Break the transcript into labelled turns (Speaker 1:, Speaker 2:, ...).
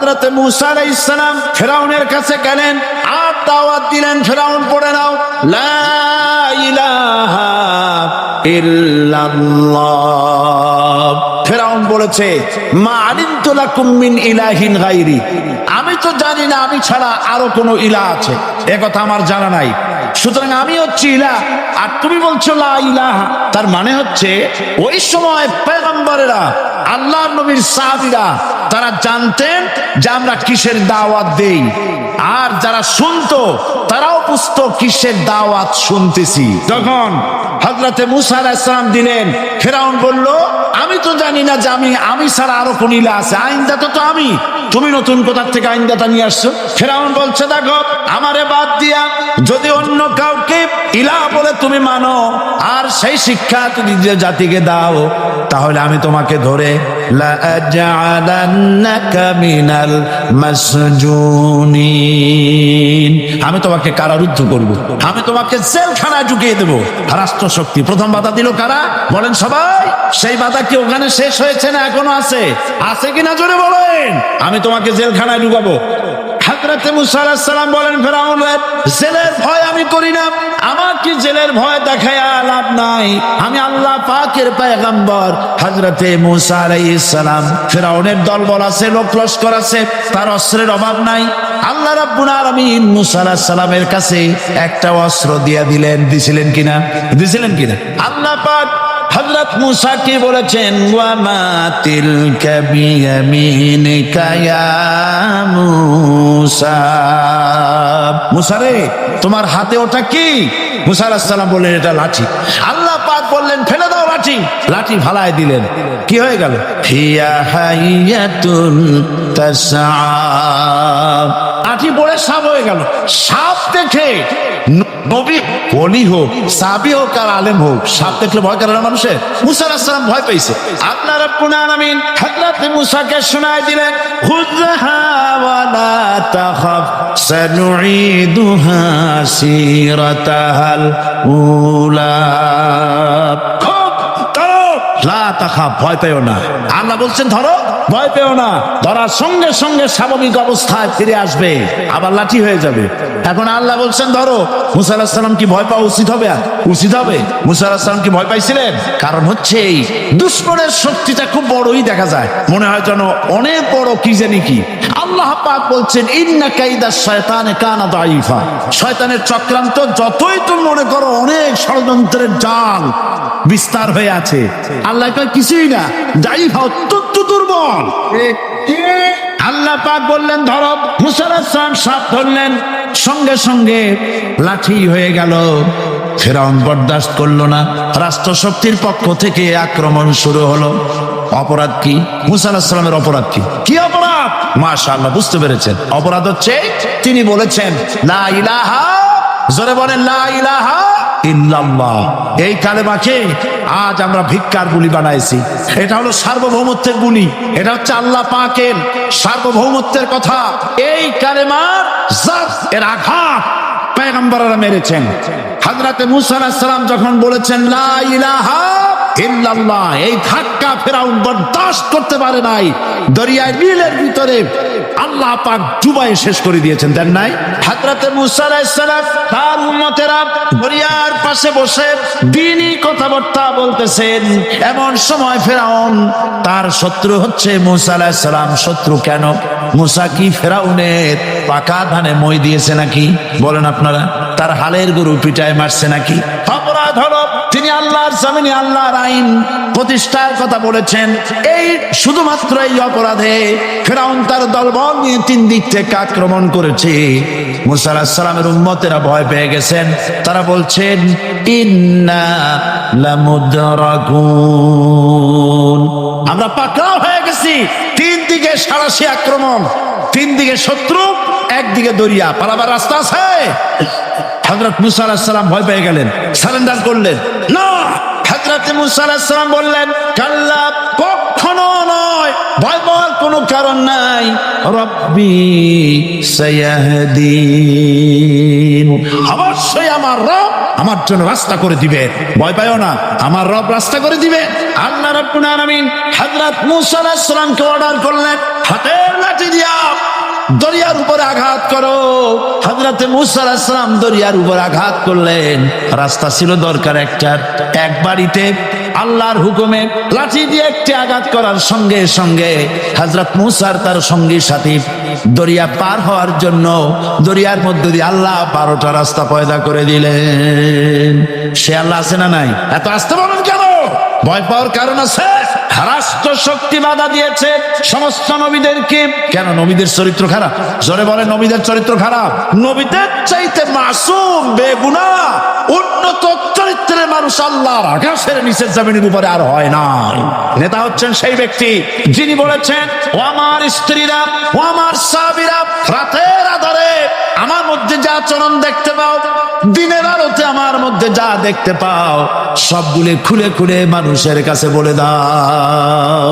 Speaker 1: হযরত মূসা আলাইহিস সালাম ফিরআউনের কাছে গেলেন আর দাওয়াত দিলেন, ফিরআউন পড়ে নাও লা ইলাহা ইল্লাল্লাহ। ফিরআউন বলেছে মা আলিমতু লাকুম মিন ইলাহিন গায়রি, আমি তো জানি না আমি ছাড়া আরো কোনো ইলাহ আছে, এ কথা আমার জানা নাই, সুতরাং আমি হচ্ছি ইলাহ আর তুমি বলছো লা ইলাহা। তার মানে হচ্ছে ওই সময় পয়গম্বরেরা আল্লাহর নবীর সাহাবীরা তারা জানতেন যে আমরা কিসের দাওয়াত দেই, আর যারা শুনতো তারাও বুঝতো কিসের দাওয়াত শুনতেছি। যখন হযরত মূসা আলাইহিস সালাম দিলেন, ফিরআউন বলল আমি তো জানি না যে আমি ছাড়া আরো কোন ইলাহ আছে, আইনদাতা তো আমি, তুমি নতুন কোথা থেকে আইনদাতা নিয়ে আসছো? ফিরআউন বলছে দেখো আমারে বাদ দিয়া যদি অন্য কাউকে ইলাহ বলে তুমি মানো আর সেই শিক্ষা তুমি যে জাতিকে দাও, তাহলে আমি তোমাকে ধরে লা আজআলান্নাকা মিনাল মাসজুনিন, আমি তোমাকে কারারুদ্ধ করব, আমি তোমাকে জেলখানায় ঢুকিয়ে দেব। রাষ্ট্রশক্তি প্রথম বাধা দিল কারা বলেন সবাই? সেই বাধা কি ওখানে শেষ হয়েছে না এখনো আছে? আছে কিনা জোরে বলেন। আমি তোমাকে জেলখানায় ঢুকাবো। হযরত মূসা আলাইহিস সালাম বলেন ফিরআউন জেলের ভয় আমি করি না, আমাকে জেলের ভয় দেখায়া লাভ নাই, আমি আল্লাহ পাকের পয়গম্বর। হযরত মূসা আলাইহিস সালাম ফিরআউনের দলবল আছে, লোক লস্কর আছে, তার অস্ত্রের অভাব নাই। আল্লাহ রাব্বুল আলামিন মূসা আলাইহিস সালামের কাছে একটা অস্ত্র দিয়া দিলেন, দিছিলেন কিনা? আল্লাহ পাক হযরত মূসা কি বলেছেন ওয়া মা তিলকা বিয়ামিনিকা ইয়া মূসা, মূসা রে তোমার হাতে ওটা কি? মূসা আলাইহিস সালাম বললেন এটা লাঠি। আল্লাহ পাক বললেন ফেলে দাও লাঠি, লাঠি ফালায় দিলেন, কি হয়ে গেল? হিয়া হাইয়াতুন তাসআ, লাঠি পড়ে সাপ হয়ে গেল। সাপ দেখে নবী ওলি হোক, সাহাবী হোক আর আলেম হোক, সাপ দেখলে ভয় করে না মানুষের? মূসা আলাইহিস সালাম ভয় পেয়েছে। আল্লাহ রাব্বুল আলামিন হযরত মূসাকে শোনায় দিলেন খুযহা ওয়া লা তাখাফ সানুঈদুহা সিরাতাহাল উলা, লা তাখাফ, ভয় পেও না। আল্লাহ বলছেন ধরো, ভয় পেও না। ধরার সঙ্গে সঙ্গে স্বাভাবিক অবস্থায় ফিরে আসবে, আবার লাঠি হয়ে যাবে। এখন আল্লাহ বলছেন ধরো, মূসা আলাইহিস সালাম কি ভয় পাওয়া উচিত হবে? উচিত হবে। মূসা আলাইহিস সালাম কি ভয় পাইছিলেন? কারণ হচ্ছে এই দুশমনের শক্তিটা খুব বড়ই দেখা যায়, মনে হয় যেন অনেক বড় কি জানি কি। আল্লাহ পাক বলছেন ইন্না কাইদাশ শায়তানে কানা দাঈফা, শয়তানের চক্রান্ত যতই তুমি মনে করো অনেক ষড়যন্ত্রের জাল বিস্তার হয়ে আছে, আল্লাহ কয় কিছুই না, দাঈফা অত্যন্ত দুর্বল। আল্লাহ পাক বললেন ধরো, মূসা আলাইহিস সালাম সাপ ধরলেন, সঙ্গে সঙ্গে লাঠি হয়ে গেল। ফিরআউন বরদাস্ত করলো না, রাষ্ট্রশক্তির পক্ষ থেকে আক্রমণ শুরু হলো। অপরাধ কি? মূসা আলাইহিস সালামের অপরাধ কি? কি অপরাধ? মাশাআল্লাহ বুঝতে পেরেছেন। অপরাধ হচ্ছে তিনি বলেছেন লা ইলাহা, জোরে বলেন লা ইলাহা ইল্লাল্লাহ। এই কালেমাকে আজ আমরা ভিক্ষার বুলি বানাইছি। এটা হলো সার্বভৌমত্বের বুলি, এটা হচ্ছে আল্লাহ পাকের সার্বভৌমত্বের কথা। এই কালেমার জাত এর আঘাত পয়গম্বররা মেরেছেন। হযরত মূসা আলাইহিস সালাম যখন বলেছেন লা ইলাহা ইল্লাল্লাহ, এই ধাক্কা ফিরআউন বরদাস্ত করতে পারে নাই। দরিয়ায় নীলের ভিতরে আল্লাহ পাক ডুবাই শেষ করে দিয়েছেন, দেন নাই? হযরত মূসা আলাইহিস সালাম তার উম্মতেরা দরিয়ার পাশে বসে দ্বীনি কথাবার্তা বলতেছেন। এমন সময় ফিরআউন তার শত্রু হচ্ছে মূসা আলাইহিস সালাম। শত্রু কেন? মূসা কি ফিরআউনের পাকা ধানে মই দিয়েছে নাকি? বলেন আপনারা। তার হালের গরু পিটায় মারছে নাকি? অপরাধ হলো তিনি আল্লাহর জমিনে আল্লাহর আইন প্রতিষ্ঠার কথা বলেছেন। এই শুধুমাত্র এই অপরাধে ফিরআউন তার দলবল নিয়ে তিন দিক থেকে আক্রমণ করেছে। মূসা আলাইহিস সালামের উম্মতেরা ভয় পেয়ে গেছেন। তারা বলছেন ইন্না লামুদরাকুন, আমরা পাকড়াও হয়ে গেছি। তিন দিকে সারাশি আক্রমণ, তিন দিকে শত্রু, একদিকে দরিয়া, পালাবার রাস্তা আছে? হযরত মূসা আলাইহিস সালাম ভয় পেয়ে গেলেন, সারেন্ডার করলেন না। হযরত মূসা আলাইহিস সালাম বললেন কাল্লা, কখনো নয়, ভয় পাওয়ার কোনো কারণ নাই। রব্বি সায়াহদিন, অবশ্যই আমার রব আমার জন্য রাস্তা করে দিবে, ভয় পাইও না, আমার রব রাস্তা করে দিবে। আল্লাহ রাব্বুল আলামিন হযরত মূসা আলাইহিস সালামকে অর্ডার করলেন হাতের লাঠি দিয়া দরিয়ার উপরে আঘাত করো। হযরতে মূসা আলাইহিস সালাম দরিয়ার উপর আঘাত করলেন। রাস্তা ছিল দরকার একটার, এক বাড়িতে আল্লাহর হুকুমে লাঠি দিয়ে একটি আঘাত করার সঙ্গে সঙ্গে হযরত মূসার তার সঙ্গী সাথী দরিয়া পার হওয়ার জন্য দরিয়ার মধ্যে দিয়ে আল্লাহ 12টা রাস্তা পয়দা করে দিলেন। সে আল্লাহ আছে না নাই? এত আসতে বলেন কেন? ভয় পাওয়ার কারণ আছে। রাষ্ট্র শক্তি বাধা দিয়েছে সমস্ত নবীদেরকে। কেন? নবীদের চরিত্র খারাপ? জোরে বলে, নবীদের চরিত্র খারাপ? নবীদের চাইতে মাসুম বেগুনাহ উন্নত চরিত্রের মানুষ আল্লাহর আকাশের নিচের জমিনের উপরে আর হয় না। নেতা হচ্ছেন সেই ব্যক্তি যিনি বলেছেন, ও আমার স্ত্রীরা, ও আমার সাহাবীরা, রাতের আধারে আমার মধ্যে যা আচরণ দেখতে পাও, দিনের আলোতে আমার মধ্যে যা দেখতে পাও, সবগুলো খুলে খুলে মানুষের কাছে বলে দাও।